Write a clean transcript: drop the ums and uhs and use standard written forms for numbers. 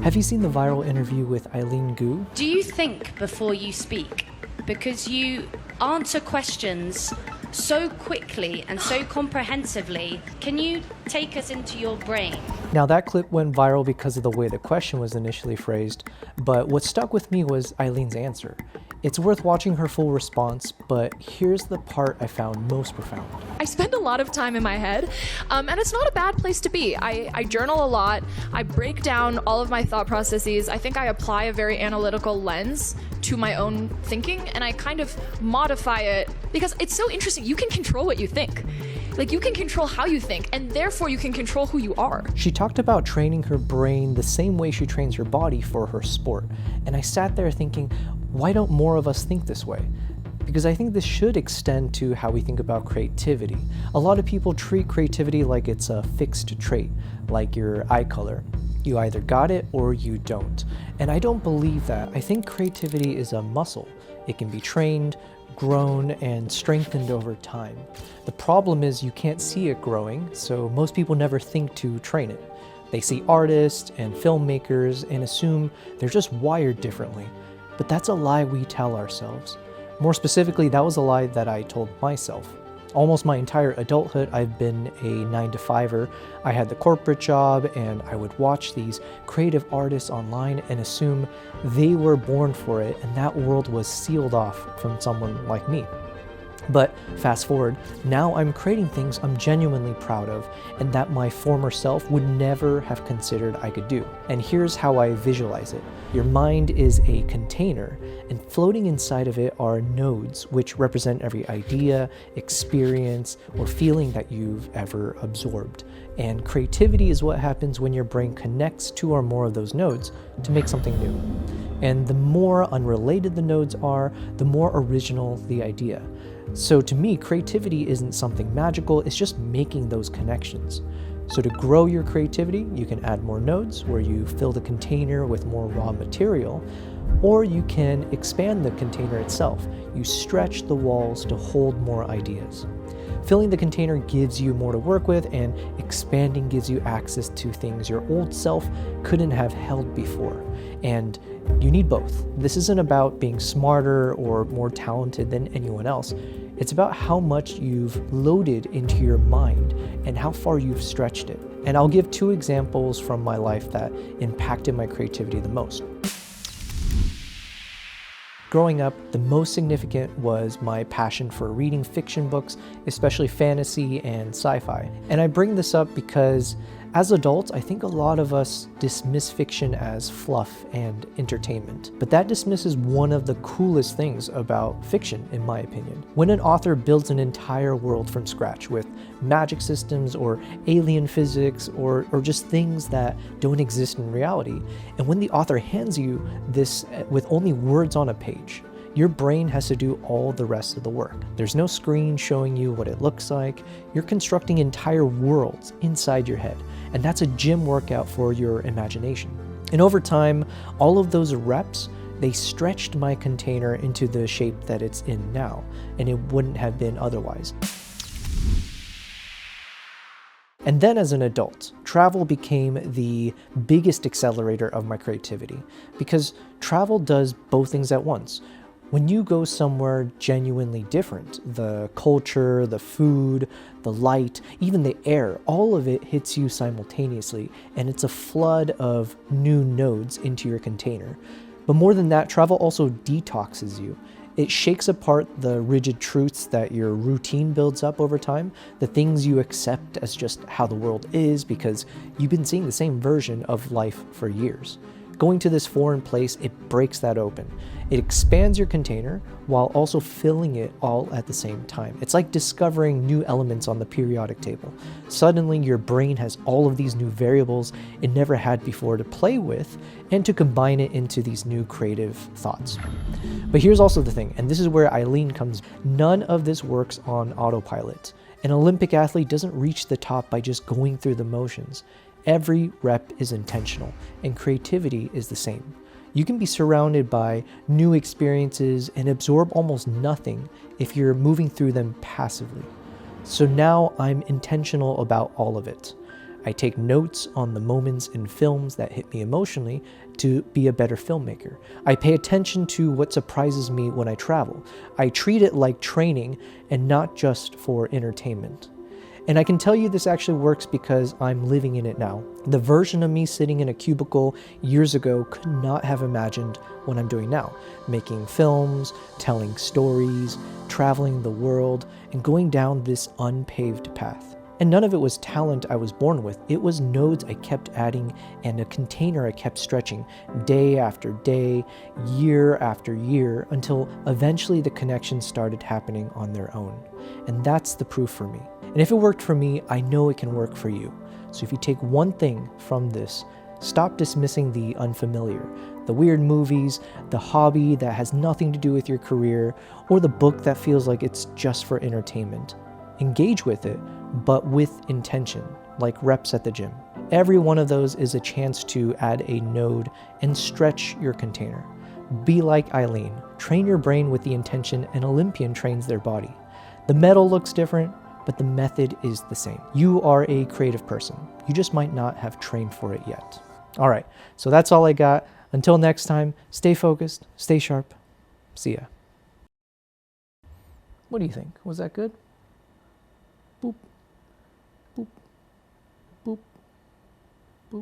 Have you seen the viral interview with Eileen Gu? Do you think before you speak? Because you answer questions so quickly and so comprehensively. Can you take us into your brain? Now that clip went viral because of the way the question was initially phrased, but what stuck with me was Eileen's answer. It's worth watching her full response, but here's the part I found most profound. I spend a lot of time in my head, and it's not a bad place to be. I journal a lot. I break down all of my thought processes. I think I apply a very analytical lens to my own thinking, and I kind of modify it because it's so interesting. You can control what you think. Like, you can control how you think, and therefore you can control who you are. She talked about training her brain the same way she trains her body for her sport. And I sat there thinking, why don't more of us think this way? Because I think this should extend to how we think about creativity. A lot of people treat creativity like it's a fixed trait, like your eye color. You either got it or you don't. And I don't believe that. I think creativity is a muscle. It can be trained, grown, and strengthened over time. The problem is you can't see it growing, so most people never think to train it. They see artists and filmmakers and assume they're just wired differently. But that's a lie we tell ourselves. More specifically, that was a lie that I told myself. Almost my entire adulthood, I've been a 9-to-5er. I had the corporate job, and I would watch these creative artists online and assume they were born for it, and that world was sealed off from someone like me. But fast forward, now I'm creating things I'm genuinely proud of and that my former self would never have considered I could do. And here's how I visualize it. Your mind is a container, and floating inside of it are nodes which represent every idea, experience, or feeling that you've ever absorbed. And creativity is what happens when your brain connects two or more of those nodes to make something new. And the more unrelated the nodes are, the more original the idea. So to me, creativity isn't something magical, it's just making those connections. So to grow your creativity, you can add more nodes where you fill the container with more raw material, or you can expand the container itself. You stretch the walls to hold more ideas. Filling the container gives you more to work with, and expanding gives you access to things your old self couldn't have held before. And you need both. This isn't about being smarter or more talented than anyone else. It's about how much you've loaded into your mind and how far you've stretched it. And I'll give two examples from my life that impacted my creativity the most. Growing up, the most significant was my passion for reading fiction books, especially fantasy and sci-fi. And I bring this up because as adults, I think a lot of us dismiss fiction as fluff and entertainment. But that dismisses one of the coolest things about fiction, in my opinion. When an author builds an entire world from scratch with magic systems or alien physics or just things that don't exist in reality, and when the author hands you this with only words on a page, your brain has to do all the rest of the work. There's no screen showing you what it looks like. You're constructing entire worlds inside your head, and that's a gym workout for your imagination. And over time, all of those reps, they stretched my container into the shape that it's in now, and it wouldn't have been otherwise. And then as an adult, travel became the biggest accelerator of my creativity, because travel does both things at once. When you go somewhere genuinely different, the culture, the food, the light, even the air, all of it hits you simultaneously, and it's a flood of new nodes into your container. But more than that, travel also detoxes you. It shakes apart the rigid truths that your routine builds up over time, the things you accept as just how the world is because you've been seeing the same version of life for years. Going to this foreign place, it breaks that open. It expands your container while also filling it all at the same time. It's like discovering new elements on the periodic table. Suddenly, your brain has all of these new variables it never had before to play with and to combine it into these new creative thoughts. But here's also the thing, and this is where Eileen comes. None of this works on autopilot. An Olympic athlete doesn't reach the top by just going through the motions. Every rep is intentional, and creativity is the same. You can be surrounded by new experiences and absorb almost nothing if you're moving through them passively. So now I'm intentional about all of it. I take notes on the moments in films that hit me emotionally to be a better filmmaker. I pay attention to what surprises me when I travel. I treat it like training and not just for entertainment. And I can tell you this actually works because I'm living in it now. The version of me sitting in a cubicle years ago could not have imagined what I'm doing now. Making films, telling stories, traveling the world, and going down this unpaved path. And none of it was talent I was born with. It was nodes I kept adding and a container I kept stretching day after day, year after year, until eventually the connections started happening on their own. And that's the proof for me. And if it worked for me, I know it can work for you. So if you take one thing from this, stop dismissing the unfamiliar, the weird movies, the hobby that has nothing to do with your career, or the book that feels like it's just for entertainment. Engage with it, but with intention, like reps at the gym. Every one of those is a chance to add a node and stretch your container. Be like Eileen. Train your brain with the intention an Olympian trains their body. The medal looks different, but the method is the same. You are a creative person. You just might not have trained for it yet. All right, so that's all I got. Until next time, stay focused, stay sharp. See ya. What do you think? Was that good? Boop.